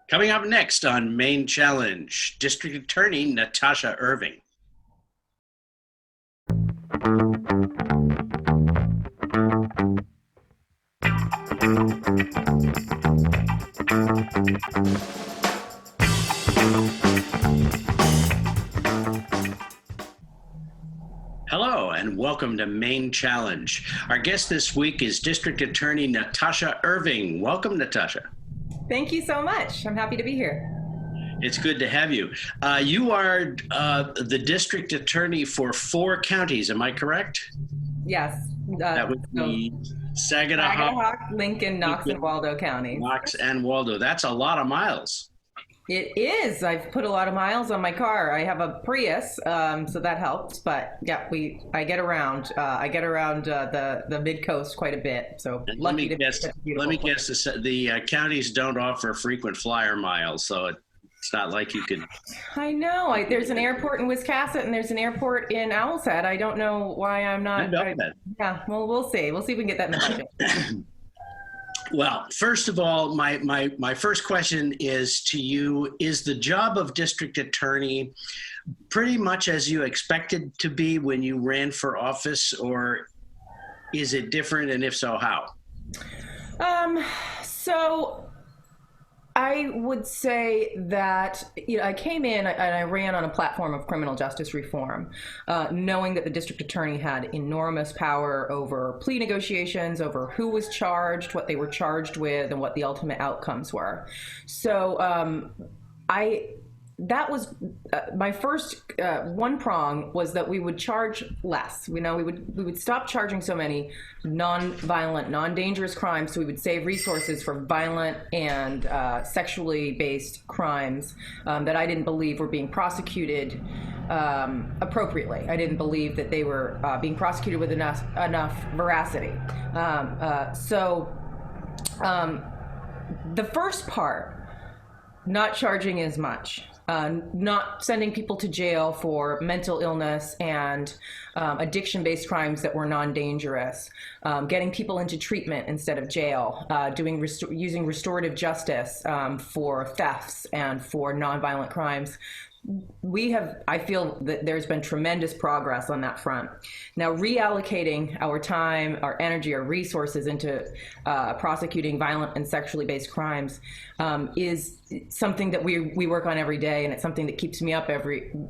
Coming up next on Maine Challenge, District Attorney Natasha Irving. Hello and welcome to Maine Challenge. Our guest this week is District Attorney Natasha Irving. Welcome, Natasha. Thank you so much. I'm happy to be here. It's good to have you. You are the District Attorney for 4 counties, am I correct? Yes. That would be Saginaw, Lincoln, Knox, and Waldo counties. Knox, and Waldo. That's a lot of miles. It is. I've put a lot of miles on my car. I have a Prius, so that helps. But yeah, I get around. I get around the mid coast quite a bit. So And lucky to let me guess. The counties don't offer frequent flyer miles, so it's not like you could. I know. There's an airport in Wiscasset and there's an airport in Owlshead. I don't know why I'm not. Yeah. Well, we'll see. We'll see if we can get that in the budget. Well, first of all, my first question is to you: is the job of district attorney pretty much as you expected to be when you ran for office, or is it different? And if so, how? So I would say that I came in and I ran on a platform of criminal justice reform, knowing that the district attorney had enormous power over plea negotiations, over who was charged, what they were charged with, and what the ultimate outcomes were. So that was my first one prong was that we would charge less. We would stop charging so many non-violent, non-dangerous crimes, so we would save resources for violent and sexually based crimes that I didn't believe were being prosecuted appropriately. I didn't believe that they were being prosecuted with enough veracity. The first part, not charging as much. Not sending people to jail for mental illness and addiction-based crimes that were non-dangerous, getting people into treatment instead of jail, using restorative justice for thefts and for non-violent crimes. I feel that there's been tremendous progress on that front. Now, reallocating our time, our energy, our resources into prosecuting violent and sexually based crimes is something that we work on every day, and it's something that keeps me up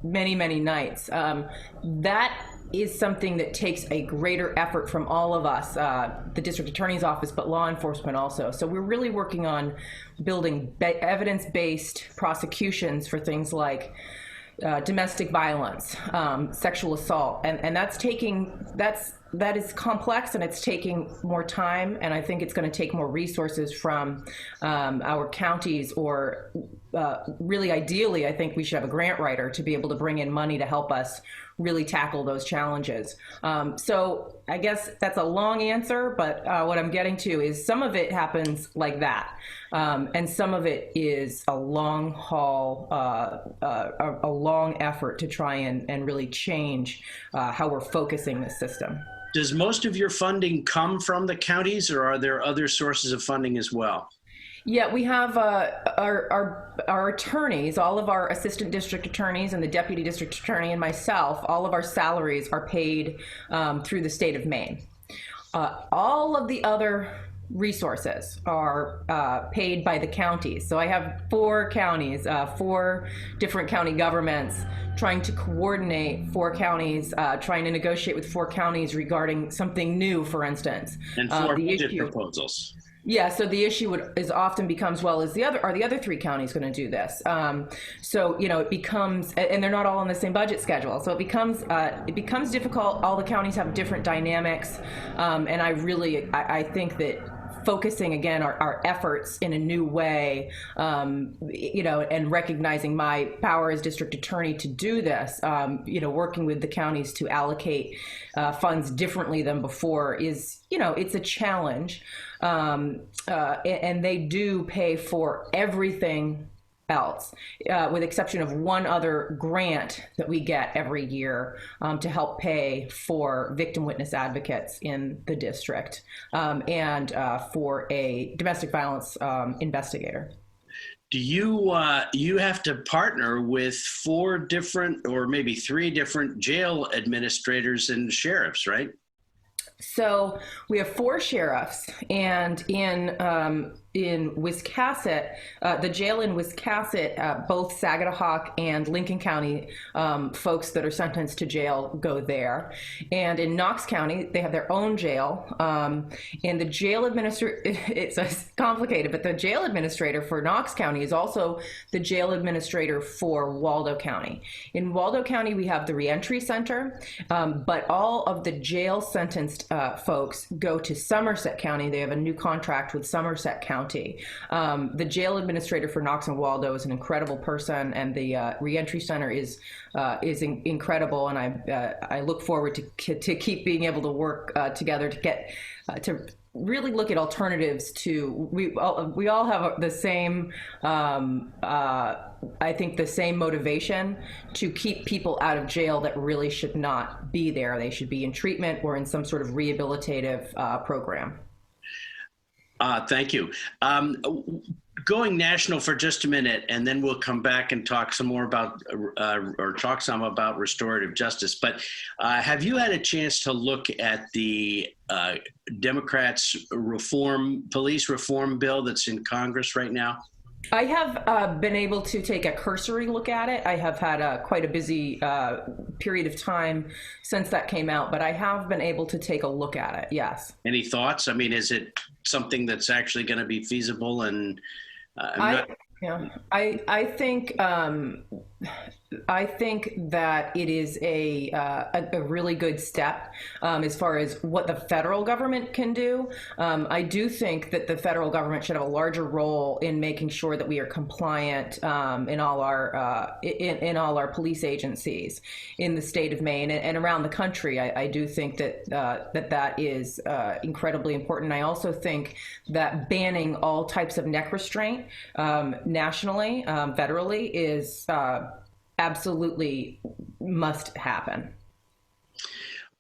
many nights. That is something that takes a greater effort from all of us, the district attorney's office, but law enforcement also. So we're really working on building evidence-based prosecutions for things like domestic violence, sexual assault, and that is complex, and it's taking more time, and I think it's going to take more resources from our counties, or really ideally, I think we should have a grant writer to be able to bring in money to help us really tackle those challenges. So I guess that's a long answer, but what I'm getting to is some of it happens like that. And some of it is a long haul, a long effort to try and really change how we're focusing this system. Does most of your funding come from the counties, or are there other sources of funding as well? Yeah, we have our attorneys, all of our assistant district attorneys and the deputy district attorney and myself, all of our salaries are paid through the state of Maine. All of the other resources are paid by the counties. So I have 4 counties, 4 different county governments trying to coordinate 4 counties, trying to negotiate with 4 counties regarding something new, for instance. And 4 budget proposals. Yeah, so the issue is often becomes, well, are the other 3 counties going to do this? So it becomes, and they're not all on the same budget schedule. So it becomes difficult. All the counties have different dynamics, and I think that focusing again our efforts in a new way, and recognizing my power as district attorney to do this, working with the counties to allocate funds differently than before is, it's a challenge. And they do pay for everything else, with exception of one other grant that we get every year to help pay for victim witness advocates in the district, and for a domestic violence investigator. Do you have to partner with 4 different or maybe 3 different jail administrators and sheriffs, right? So we have 4 sheriffs, and in Wiscasset, the jail in Wiscasset, both Saginaw and Lincoln County folks that are sentenced to jail go there. And in Knox County, they have their own jail. And the jail administrator, it's complicated, but the jail administrator for Knox County is also the jail administrator for Waldo County. In Waldo County, we have the reentry center, but all of the jail sentenced folks go to Somerset County. They have a new contract with Somerset County. The jail administrator for Knox and Waldo is an incredible person, and the reentry center is incredible. And I look forward to keep being able to work together to get to really look at alternatives to. We all have the same. I think the same motivation to keep people out of jail that really should not be there. They should be in treatment or in some sort of rehabilitative program. Thank you. Going national for just a minute, and then we'll come back and talk some more about, or talk some about restorative justice. But have you had a chance to look at the Democrats' police reform bill that's in Congress right now? I have been able to take a cursory look at it. I have had quite a busy period of time since that came out, but I have been able to take a look at it, yes. Any thoughts? I mean, is it something that's actually going to be feasible? And I think that it is a really good step as far as what the federal government can do. I do think that the federal government should have a larger role in making sure that we are compliant in all our police agencies in the state of Maine and around the country. I do think that that is incredibly important. I also think that banning all types of neck restraint nationally, federally, is absolutely must happen.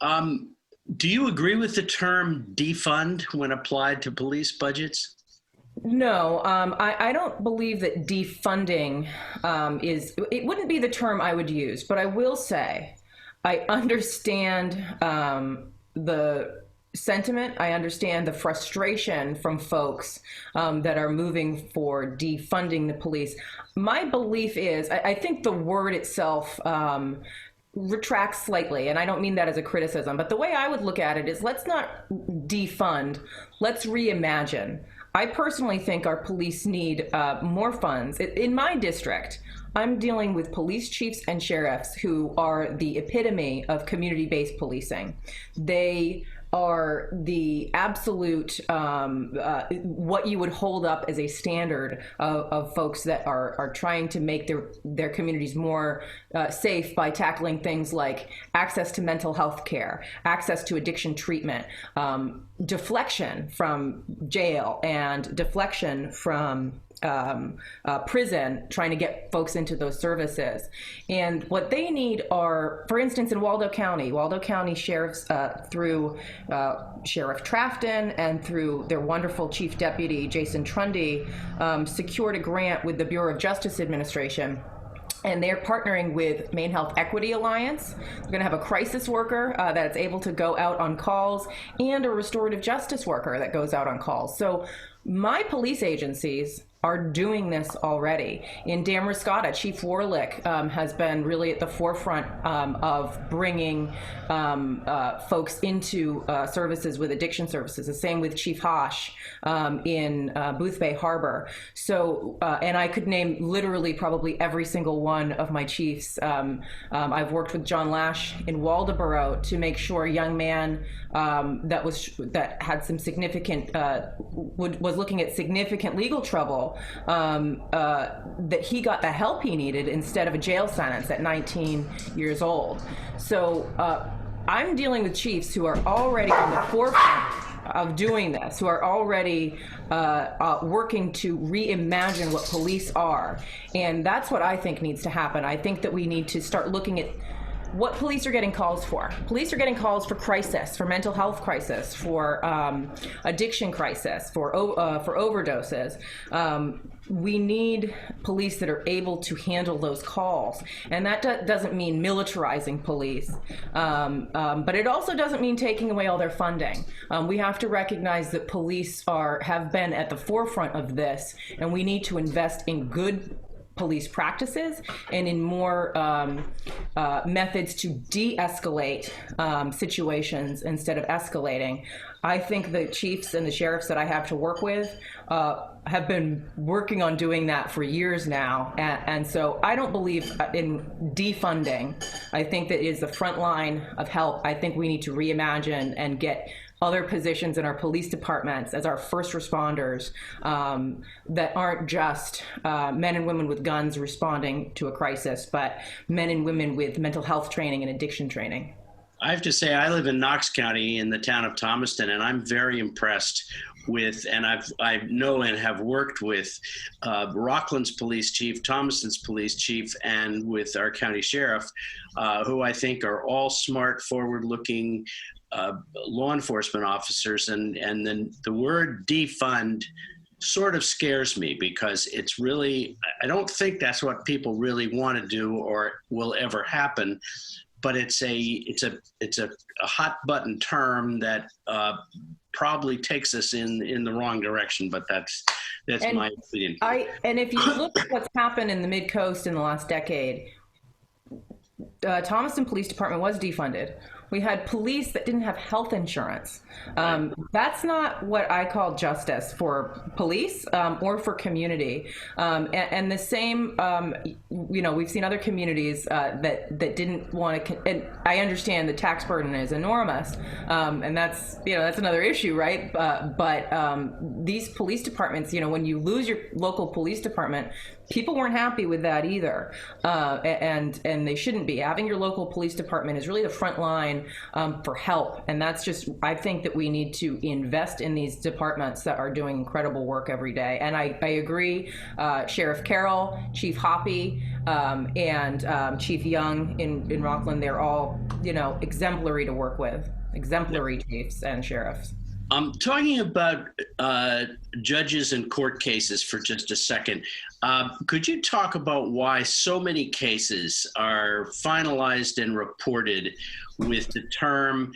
Do you agree with the term defund when applied to police budgets? No, I don't believe that defunding it wouldn't be the term I would use, but I will say I understand the sentiment. I understand the frustration from folks that are moving for defunding the police. My belief is, I think the word itself retracts slightly, and I don't mean that as a criticism, but the way I would look at it is, let's not defund, let's reimagine. I personally think our police need more funds. In my district, I'm dealing with police chiefs and sheriffs who are the epitome of community-based policing. They are the absolute what you would hold up as a standard of folks that are trying to make their communities more safe by tackling things like access to mental health care, access to addiction treatment, deflection from jail, and deflection from prison, trying to get folks into those services. And what they need are, for instance, in Waldo County sheriffs through Sheriff Trafton and through their wonderful Chief Deputy Jason Trundy secured a grant with the Bureau of Justice Administration. And they're partnering with Maine Health Equity Alliance. They're going to have a crisis worker that's able to go out on calls, and a restorative justice worker that goes out on calls. So my police agencies are doing this already. In Damariscotta, Chief Warlick has been really at the forefront of bringing folks into services with addiction services. The same with Chief Hosh in Boothbay Harbor. So, and I could name literally probably every single one of my chiefs. I've worked with John Lash in Waldoboro to make sure a young man that had some significant was looking at significant legal trouble, that he got the help he needed instead of a jail sentence at 19 years old. So I'm dealing with chiefs who are already on the forefront of doing this, who are already working to reimagine what police are. And that's what I think needs to happen. I think that we need to start looking at what police are getting calls for. Police are getting calls for crisis, for mental health crisis, for addiction crisis, for overdoses. We need police that are able to handle those calls, and that doesn't mean militarizing police, but it also doesn't mean taking away all their funding. We have to recognize that police have been at the forefront of this, and we need to invest in good police practices and in more methods to de-escalate situations instead of escalating. I think the chiefs and the sheriffs that I have to work with have been working on doing that for years now. And so I don't believe in defunding. I think that is the front line of help. I think we need to reimagine and get other positions in our police departments as our first responders that aren't just men and women with guns responding to a crisis, but men and women with mental health training and addiction training. I have to say, I live in Knox County in the town of Thomaston, and I'm very impressed with, and I know and have worked with Rockland's police chief, Thomaston's police chief, and with our county sheriff, who I think are all smart, forward-looking law enforcement officers. And then the word defund sort of scares me, because it's really, I don't think that's what people really want to do or will ever happen. But it's a hot button term that probably takes us in the wrong direction. But that's my opinion. And if you look at what's happened in the Mid-Coast in the last decade, Thomaston Police Department was defunded. We had police that didn't have health insurance. That's not what I call justice for police or for community. And the same, we've seen other communities that didn't want to. And I understand the tax burden is enormous, and that's another issue, right? But these police departments, when you lose your local police department, people weren't happy with that either, and they shouldn't be. Having your local police department is really the front line for help, and that's just, I think that we need to invest in these departments that are doing incredible work every day. And I agree, Sheriff Carroll, Chief Hoppy, and Chief Young in Rockland, they're all exemplary to work with, exemplary chiefs and sheriffs. Talking about judges and court cases for just a second, could you talk about why so many cases are finalized and reported with the term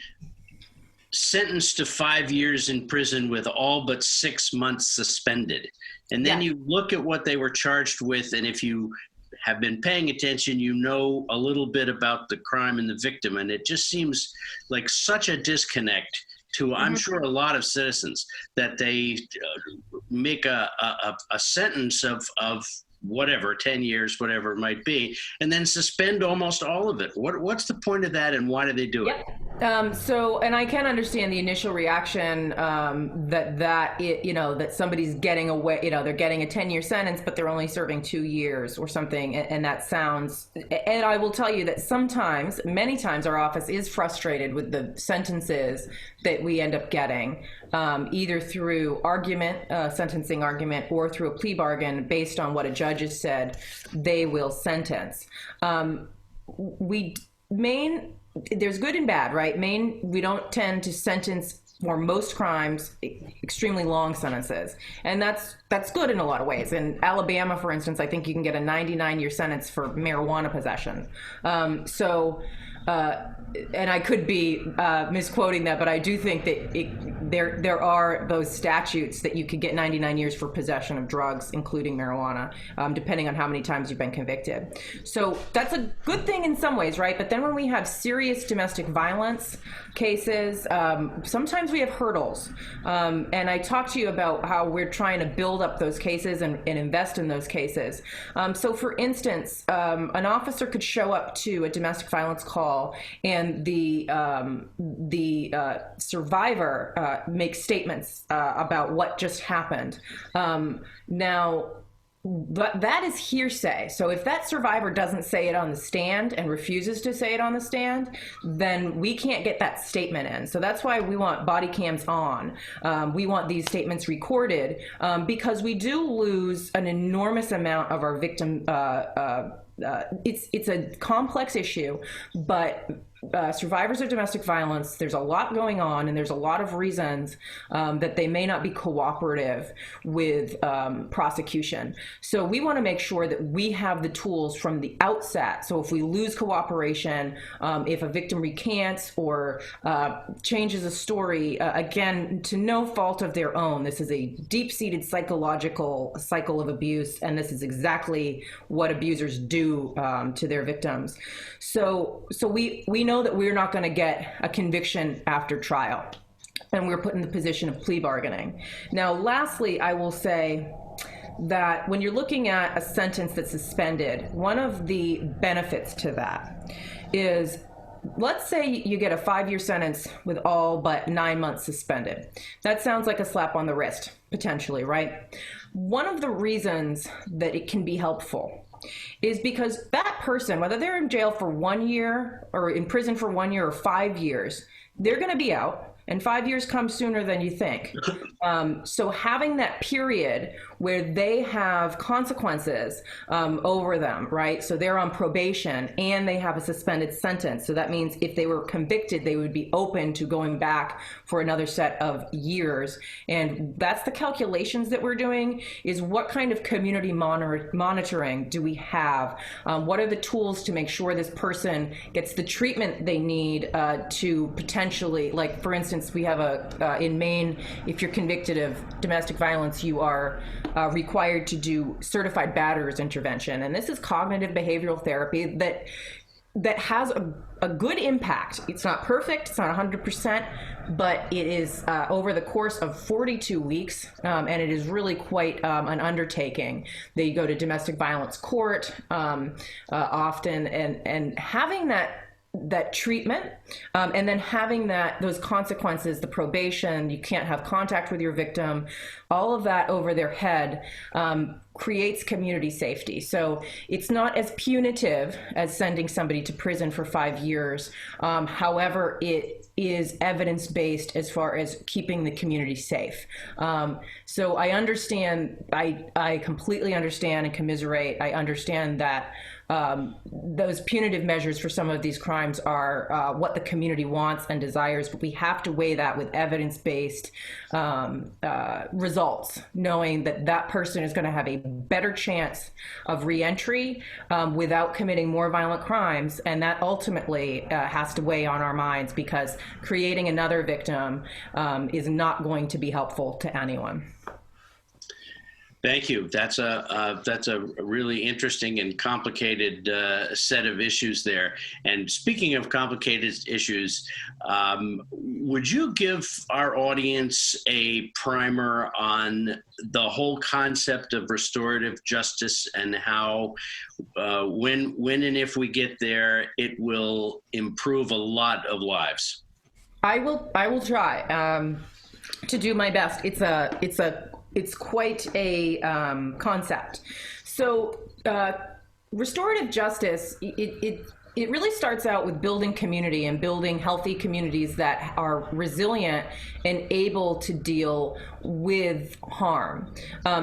sentenced to 5 years in prison with all but 6 months suspended? And then you look at what they were charged with, and if you have been paying attention, you know a little bit about the crime and the victim, and it just seems like such a disconnect to, I'm sure, a lot of citizens, that they make a sentence of whatever, 10 years, whatever it might be, and then suspend almost all of it. What's the point of that, and why do they do it? And I can understand the initial reaction that somebody's getting away, they're getting a 10-year sentence, but they're only serving 2 years or something. And that sounds, and I will tell you that sometimes, many times, our office is frustrated with the sentences that we end up getting, either through sentencing argument, or through a plea bargain based on what a judge has said they will sentence. Maine, there's good and bad, right? Maine, we don't tend to sentence for most crimes extremely long sentences, and that's good in a lot of ways. In Alabama, for instance, I think you can get a 99-year sentence for marijuana possession. And I could be misquoting that, but I do think that there are those statutes that you could get 99 years for possession of drugs, including marijuana, depending on how many times you've been convicted. So that's a good thing in some ways, right? But then when we have serious domestic violence cases, sometimes we have hurdles. And I talked to you about how we're trying to build up those cases and invest in those cases. So for instance, an officer could show up to a domestic violence call, and the survivor makes statements about what just happened. Now, but that is hearsay. So if that survivor doesn't say it on the stand and refuses to say it on the stand, then we can't get that statement in. So that's why we want body cams on. We want these statements recorded, because we do lose an enormous amount of our victim it's a complex issue, but survivors of domestic violence, there's a lot going on, and there's a lot of reasons that they may not be cooperative with prosecution. So we want to make sure that we have the tools from the outset. So if we lose cooperation, if a victim recants or changes a story, again, to no fault of their own, this is a deep-seated psychological cycle of abuse, and this is exactly what abusers do to their victims. So we know that we're not going to get a conviction after trial, and we're put in the position of plea bargaining. Now, lastly, I will say that when you're looking at a sentence that's suspended, one of the benefits to that is, let's say you get a 5-year sentence with all but 9 months suspended. That sounds like a slap on the wrist, potentially, right? One of the reasons that it can be helpful is because that person, whether they're in jail for 1 year or in prison for 1 year or 5 years, they're going to be out, and 5 years comes sooner than you think. So having that period where they have consequences over them, right? So they're on probation and they have a suspended sentence. So that means if they were convicted, they would be open to going back for another set of years. And that's the calculations that we're doing, is what kind of community monitoring do we have? What are the tools to make sure this person gets the treatment they need to potentially, like, for instance, we have in Maine, if you're convicted of domestic violence, you are required to do certified batterers intervention. And this is cognitive behavioral therapy that has a good impact. It's not perfect, it's not 100%, but it is over the course of 42 weeks, and it is really quite an undertaking. They go to domestic violence court often, and having that treatment, and then having those consequences, the probation, you can't have contact with your victim, all of that over their head creates community safety. So it's not as punitive as sending somebody to prison for 5 years. However, it is evidence-based as far as keeping the community safe. So I understand, I completely understand and commiserate. I understand that those punitive measures for some of these crimes are what the community wants and desires, but we have to weigh that with evidence-based results, knowing that that person is going to have a better chance of reentry without committing more violent crimes, and that ultimately has to weigh on our minds, because creating another victim is not going to be helpful to anyone. Thank you. That's a really interesting and complicated set of issues there. And speaking of complicated issues, would you give our audience a primer on the whole concept of restorative justice and how, when and if we get there, it will improve a lot of lives? I will try to do my best. It's quite a concept. So restorative justice, it really starts out with building community and building healthy communities that are resilient and able to deal with harm.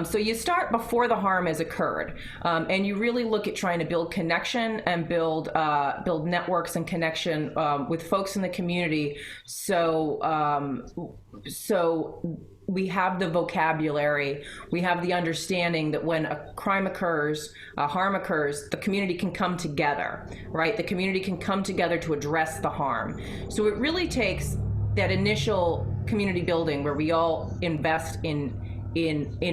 So you start before the harm has occurred, and you really look at trying to build connection and build networks and connection with folks in the community. So we have the vocabulary, we have the understanding that when a crime occurs, a harm occurs, the community can come together, right? The community can come together to address the harm. So it really takes that initial community building where we all invest in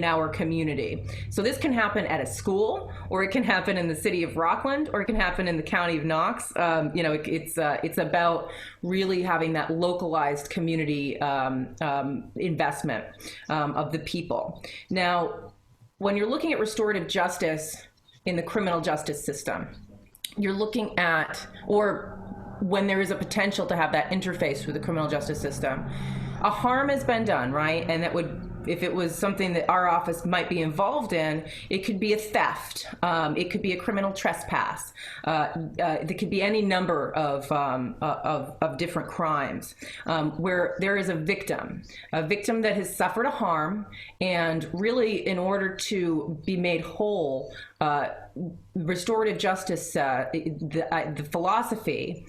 our community. So this can happen at a school, or it can happen in the city of Rockland, or it can happen in the county of Knox. It's about really having that localized community investment of the people. Now, when you're looking at restorative justice in the criminal justice system, you're looking at, or when there is a potential to have that interface with the criminal justice system, a harm has been done, right? And that would if it was something that our office might be involved in, it could be a theft, it could be a criminal trespass, there could be any number of different crimes where there is a victim that has suffered a harm, and really, in order to be made whole, restorative justice, the philosophy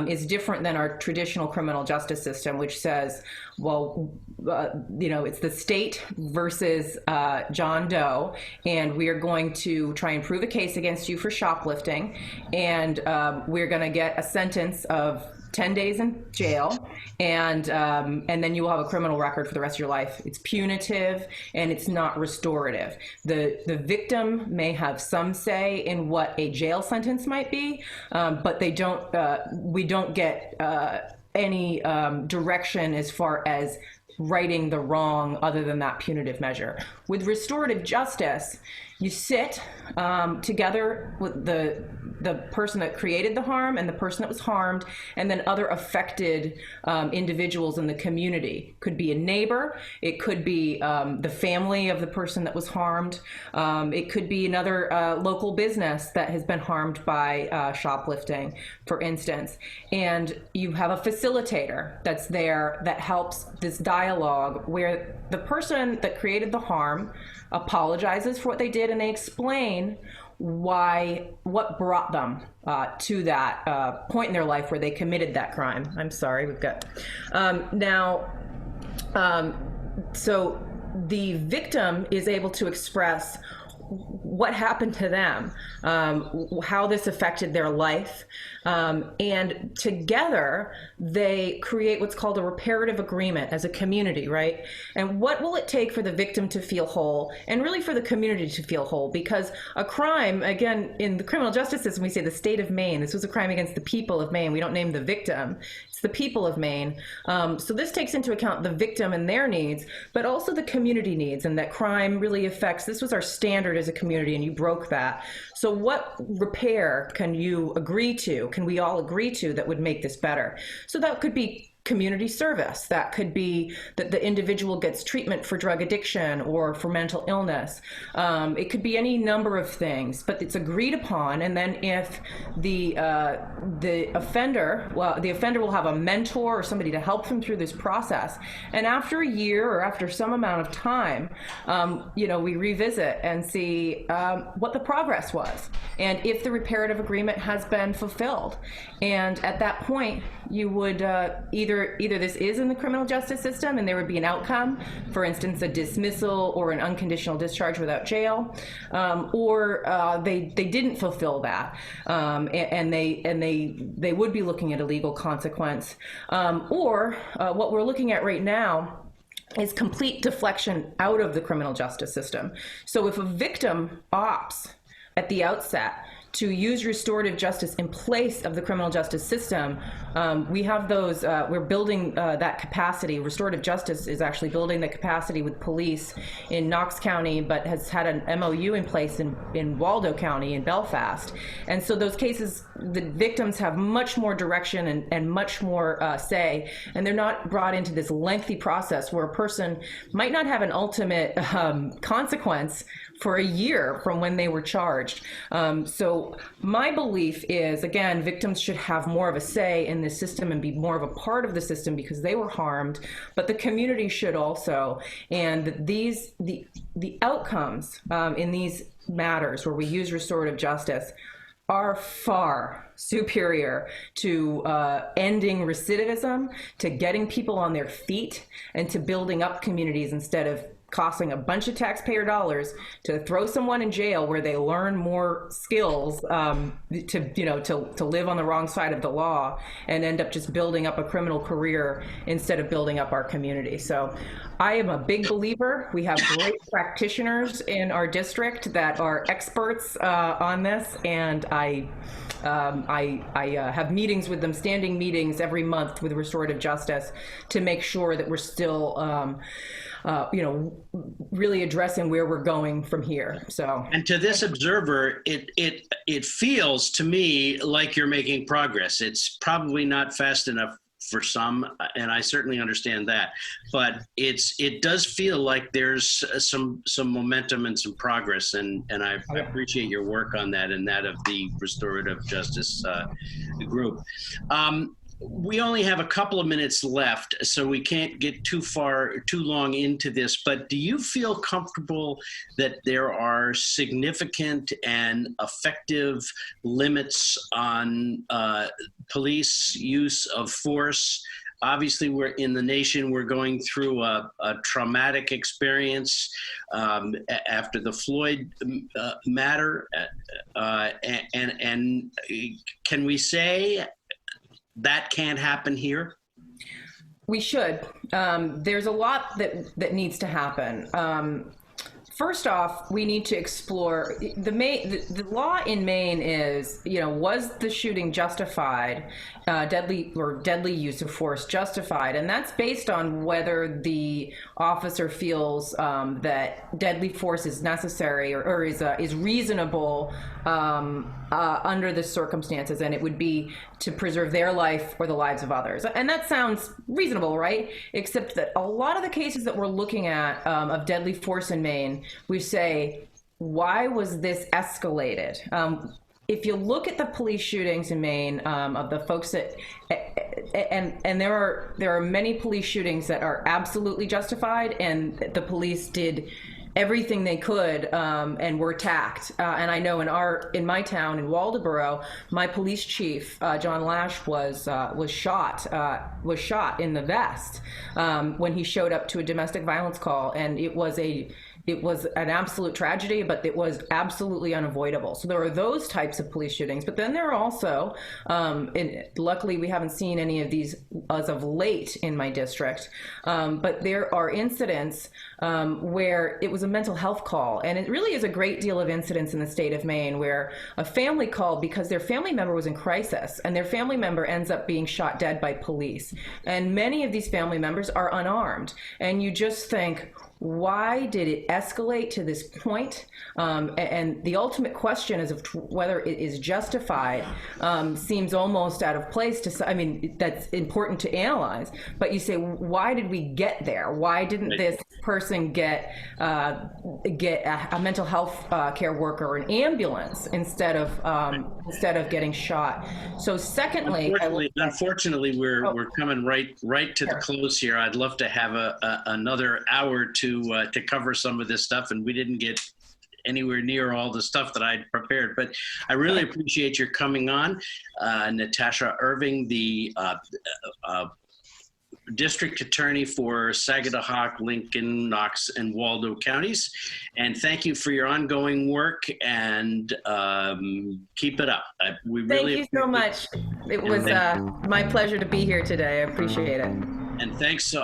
is different than our traditional criminal justice system, which says, well, it's the state versus John Doe, and we are going to try and prove a case against you for shoplifting, and we're going to get a sentence of 10 days in jail, and then you will have a criminal record for the rest of your life. It's punitive, and it's not restorative. The victim may have some say in what a jail sentence might be, but they don't. We don't get any direction as far as righting the wrong other than that punitive measure. With restorative justice, you sit together with the person that created the harm and the person that was harmed, and then other affected individuals in the community. Could be a neighbor, it could be the family of the person that was harmed, it could be another local business that has been harmed by shoplifting, for instance. And you have a facilitator that's there that helps this dialogue where the person that created the harm apologizes for what they did, and they explain what brought them to that point in their life where they committed that crime. I'm sorry, we've got so the victim is able to express what happened to them, how this affected their life, and together they create what's called a reparative agreement as a community, right? And what will it take for the victim to feel whole, and really for the community to feel whole? Because a crime, again, in the criminal justice system, we say the state of Maine. This was a crime against the people of Maine. We don't name the victim. It's the people of Maine. So this takes into account the victim and their needs, but also the community needs, and that crime really affects, this was our standard as a community, and you broke that. So what repair can you agree to, can we all agree to, that would make this better? So that could be community service. That could be that the individual gets treatment for drug addiction or for mental illness. It could be any number of things, but it's agreed upon. And then if the offender, well, the offender will have a mentor or somebody to help them through this process. And after a year or after some amount of time, we revisit and see what the progress was, and if the reparative agreement has been fulfilled. And at that point, you would either this is in the criminal justice system and there would be an outcome, for instance, a dismissal or an unconditional discharge without jail, or they didn't fulfill that, and they would be looking at a legal consequence, or what we're looking at right now is complete deflection out of the criminal justice system. So if a victim opts at the outset to use restorative justice in place of the criminal justice system, we have those, we're building that capacity. Restorative justice is actually building the capacity with police in Knox County, but has had an MOU in place in Waldo County in Belfast. And so those cases, the victims have much more direction and much more say, and they're not brought into this lengthy process where a person might not have an ultimate consequence for a year from when they were charged. So my belief is, again, victims should have more of a say in this system and be more of a part of the system because they were harmed, but the community should also. And the outcomes in these matters where we use restorative justice are far superior to ending recidivism, to getting people on their feet, and to building up communities instead of costing a bunch of taxpayer dollars to throw someone in jail where they learn more skills to live on the wrong side of the law and end up just building up a criminal career instead of building up our community. So I am a big believer. We have great practitioners in our district that are experts on this, and I have meetings with them, standing meetings every month with restorative justice, to make sure that we're still really addressing where we're going from here. So, and to this observer, it feels to me like you're making progress. It's probably not fast enough for some, and I certainly understand that. But it does feel like there's some momentum and some progress, and I appreciate your work on that and that of the restorative justice group. We only have a couple of minutes left, so we can't get too long into this, but do you feel comfortable that there are significant and effective limits on police use of force? Obviously, we're in the nation, we're going through a traumatic experience after the Floyd matter. And can we say that can't happen here? We should. There's a lot that needs to happen. First off, we need to explore the law in Maine is, was the shooting justified, deadly use of force justified, and that's based on whether the officer feels that deadly force is necessary or is reasonable under the circumstances, and it would be to preserve their life or the lives of others. And that sounds reasonable, right? Except that a lot of the cases that we're looking at of deadly force in Maine, we say, why was this escalated? If you look at the police shootings in Maine, of the folks that, and there are many police shootings that are absolutely justified, and the police did everything they could and were attacked. And I know in my town in Waldoboro, my police chief John Lash was shot in the vest when he showed up to a domestic violence call, and it was an absolute tragedy, but it was absolutely unavoidable. So there are those types of police shootings, but then there are also, and luckily we haven't seen any of these as of late in my district, but there are incidents where it was a mental health call. And it really is a great deal of incidents in the state of Maine where a family called because their family member was in crisis, and their family member ends up being shot dead by police. And many of these family members are unarmed. And you just think, why did it escalate to this point? And the ultimate question is of whether it is justified seems almost out of place to, I mean, that's important to analyze, but you say, why did we get there? Why didn't this person get a mental health care worker or an ambulance instead of getting shot? So secondly, unfortunately we're coming right to the close here. I'd love to have another hour to cover some of this stuff, and we didn't get anywhere near all the stuff that I'd prepared, but I really appreciate your coming on. Natasha Irving, the District Attorney for Saginaw, Lincoln, Knox, and Waldo counties. And thank you for your ongoing work, and keep it up. Thank you so much. It was my pleasure to be here today. I appreciate it. And thanks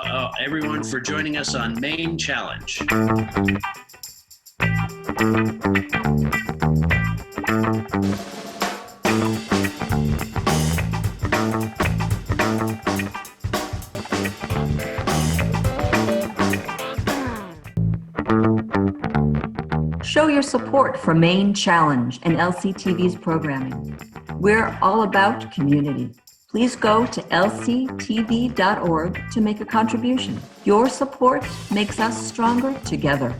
everyone for joining us on Maine Challenge. Show your support for Maine Challenge and LCTV's programming. We're all about community. Please go to lctv.org to make a contribution. Your support makes us stronger together.